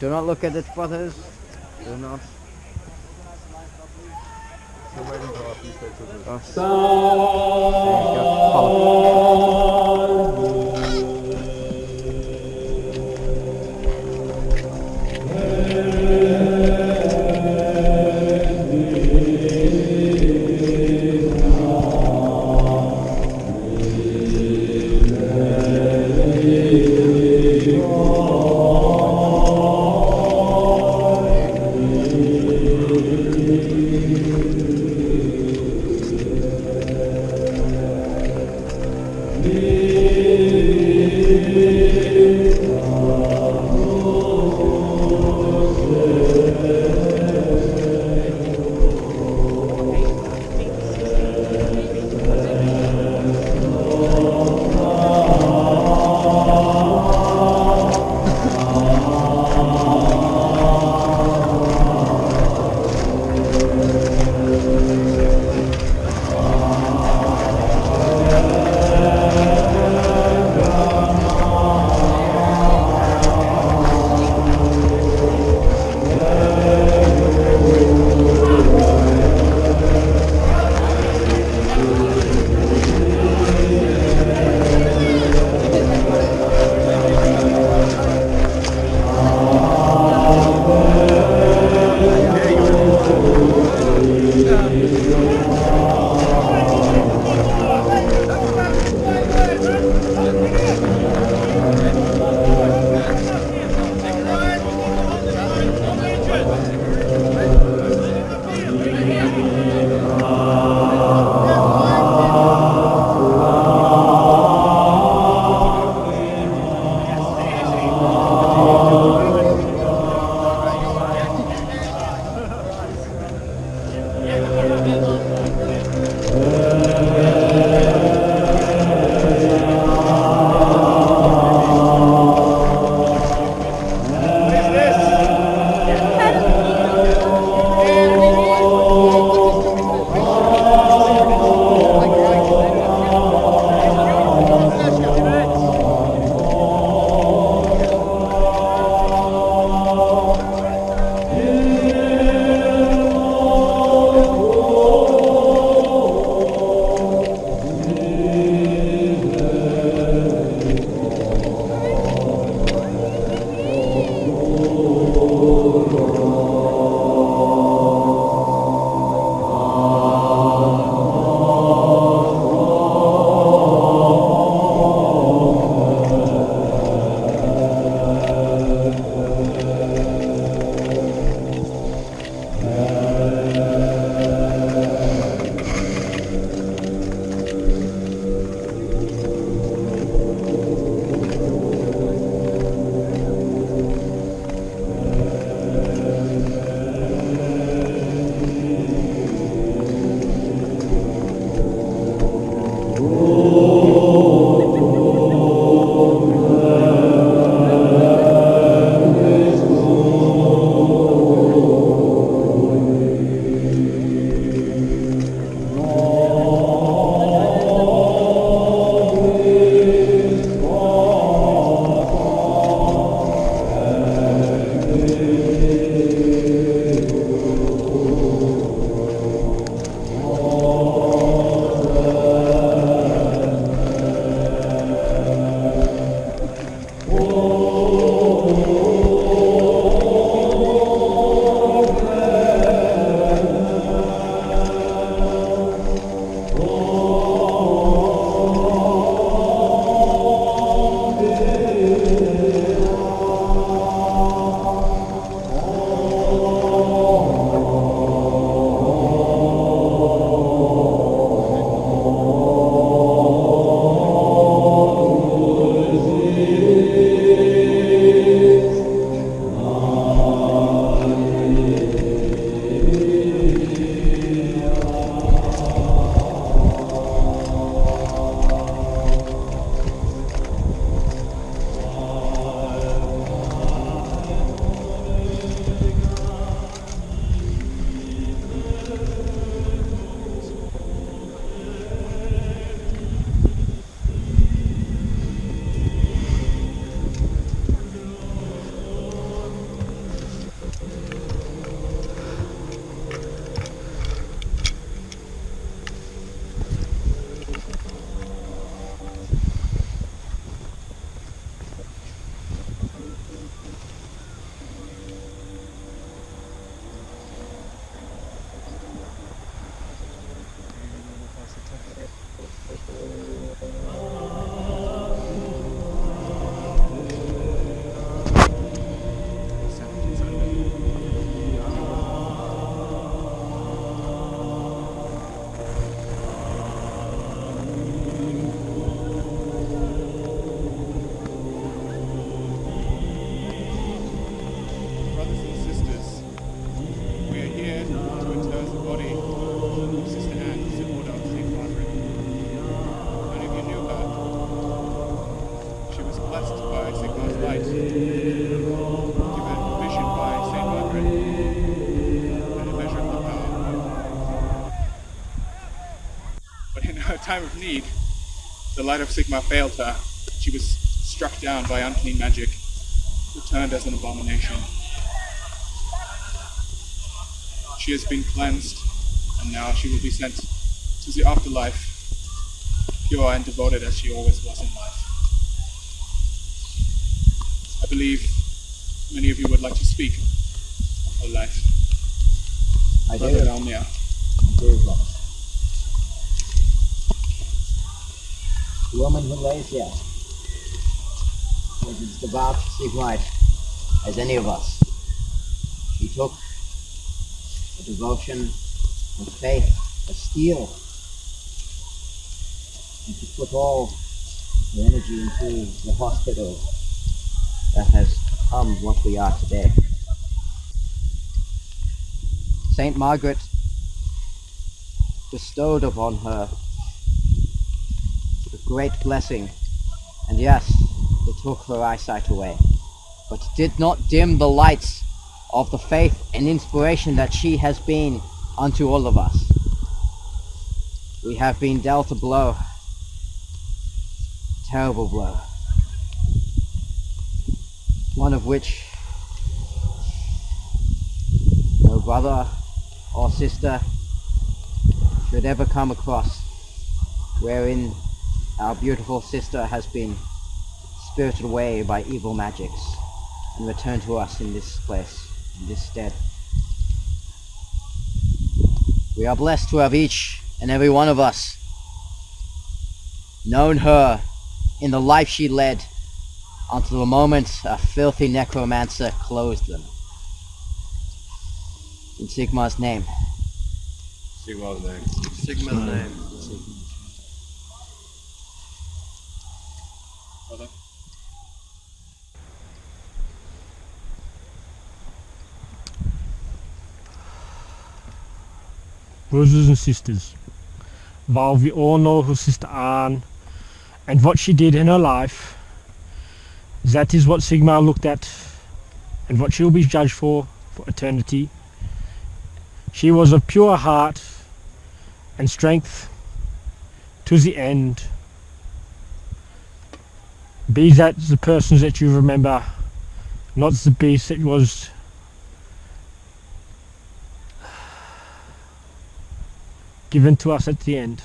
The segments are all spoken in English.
Do not look at it, brothers. Do not. Still waiting for our few pictures of Oh. There you go. Follow. Amen. blessed by Sigmar's light, given vision by Saint Margaret, and a measure of her power. But in her time of need, the light of Sigmar failed her. She was struck down by unclean magic, returned as an abomination. She has been cleansed, and now she will be sent to the afterlife, pure and devoted as she always was in life. I believe many of you would like to speak of her life. I do. Brother Almir. The woman who lays here was as devout Sigmund as any of us. She took a devotion and faith, a steel, and to put all her energy into the hospital that has become what we are today. Saint Margaret bestowed upon her a great blessing, and yes, it took her eyesight away, but it did not dim the lights of the faith and inspiration that she has been unto all of us. We have been dealt a blow, terrible blow, one of which no brother or sister should ever come across, wherein our beautiful sister has been spirited away by evil magics and returned to us in this place, in this stead. We are blessed to have each and every one of us known her in the life she led until the moment a filthy necromancer closed them. In Sigmar's name. Sigmar's name. Sigma's name. Brother. Brothers and sisters, while we all know her sister Anne and what she did in her life, that is what Sigmar looked at and what she will be judged for eternity. She was of pure heart and strength to the end. Be that the persons that you remember, not the beast that was given to us at the end.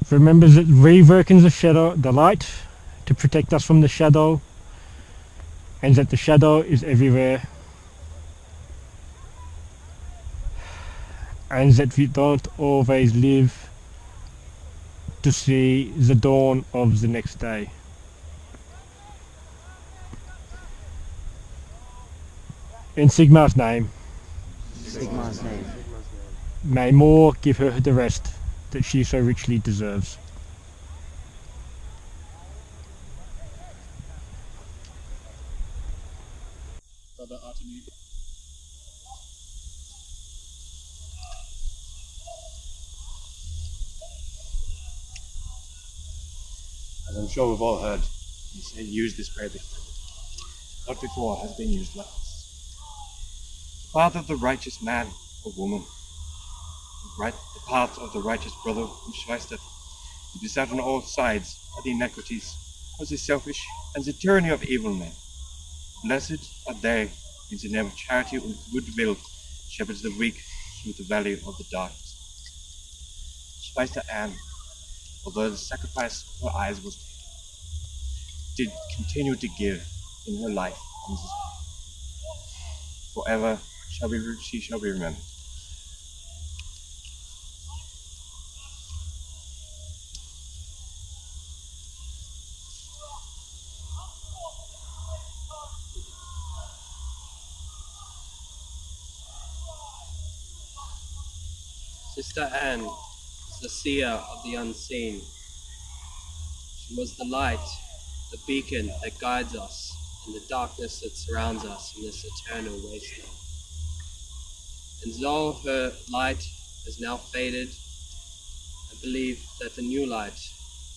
Remember that we work in the shadow, the light, to protect us from the shadow, and that the shadow is everywhere, and that we don't always live to see the dawn of the next day. In Sigmar's name, Sigmar's name. may more give her the rest that she so richly deserves. Brother Artemy. As I'm sure we've all heard, he said use this prayer before. Not before has been used like this. The path of the righteous man or woman, the path of the righteous brother who strives to beset on all sides are the iniquities of the selfish and the tyranny of evil men. Blessed are they in the name of charity and goodwill shepherds the weak through the valley of the darkness. Schwester Anne, although the sacrifice of her eyes was taken, did continue to give in her life on this earth. Forever she shall be remembered. Sister Anne is the seer of the unseen. She was the light, the beacon that guides us in the darkness that surrounds us in this eternal wasteland. And though her light has now faded, I believe that a new light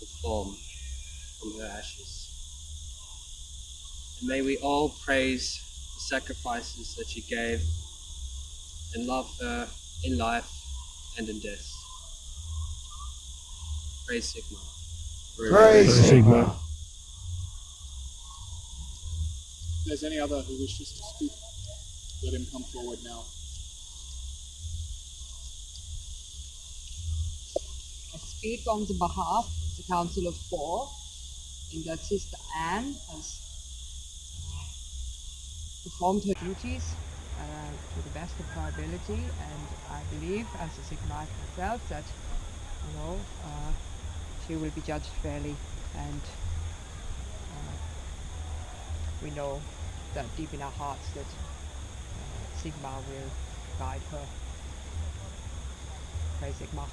will form from her ashes. And may we all praise the sacrifices that she gave and love her in life and in death. Praise Sigma. Praise Sigma. If there's any other who wishes to speak, let him come forward now. I speak on the behalf of the Council of Four, in that Sister Anne has performed her duties to the best of her ability, and I believe, as a Sigmarite myself, that she will be judged fairly, and we know that deep in our hearts that Sigmar will guide her. Praise Sigmar.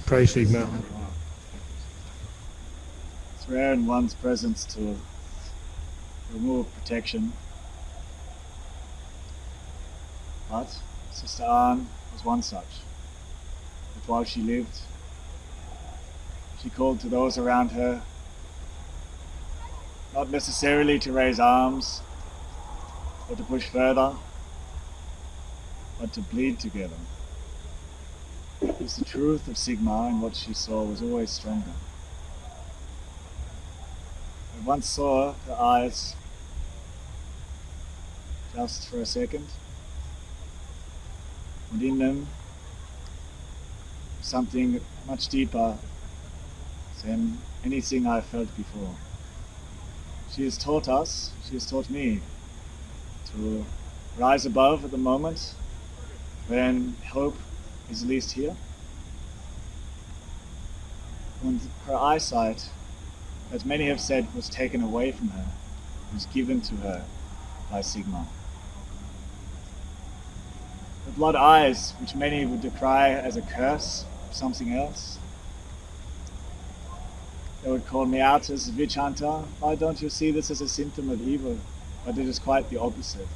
Praise Sigma. It's rare in one's presence to remove protection, but Sister Anne was one such. But while she lived, she called to those around her not necessarily to raise arms or to push further, but to bleed together. Because the truth of Sigmar and what she saw was always stronger. I once saw her eyes, just for a second, and in them something much deeper than anything I felt before. She has taught us, she has taught me to rise above at the moment when hope is least here. And her eyesight, as many have said, was taken away from her, was given to her by Sigmar. The blood eyes, which many would decry as a curse or something else, they would call me out as a witch hunter. Why don't you see this as a symptom of evil? But it is quite the opposite.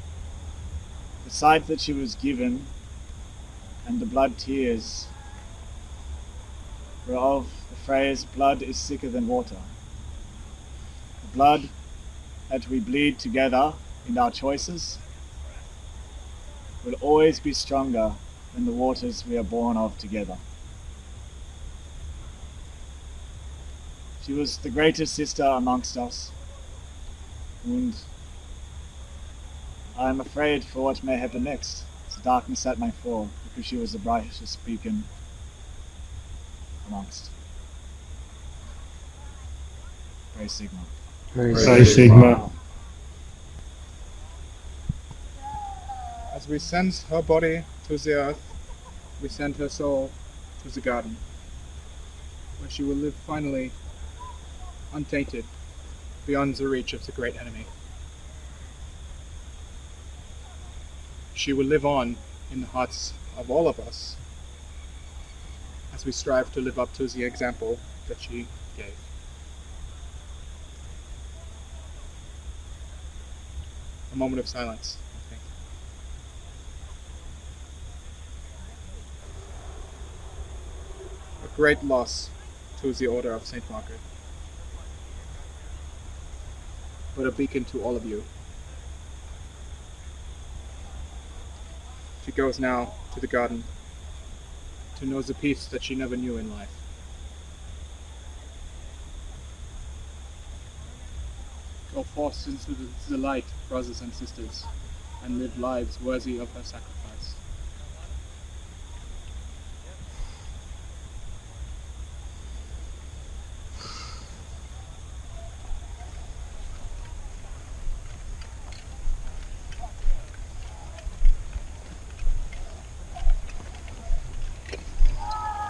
The sight that she was given and the blood tears were of the phrase, blood is thicker than water. The blood that we bleed together in our choices will always be stronger than the waters we are born of together. She was the greatest sister amongst us, and I am afraid for what may happen next. The darkness that may fall, because she was the brightest beacon amongst. Praise Sigma. Praise Sigma. As we send her body to the earth, we send her soul to the garden, where she will live finally untainted, beyond the reach of the great enemy. She will live on in the hearts of all of us as we strive to live up to the example that she gave. A moment of silence, I think. A great loss to the Order of St. Margaret, but a beacon to all of you. She goes now to the garden to know the peace that she never knew in life. Go forth into the light, brothers and sisters, and live lives worthy of her sacrifice.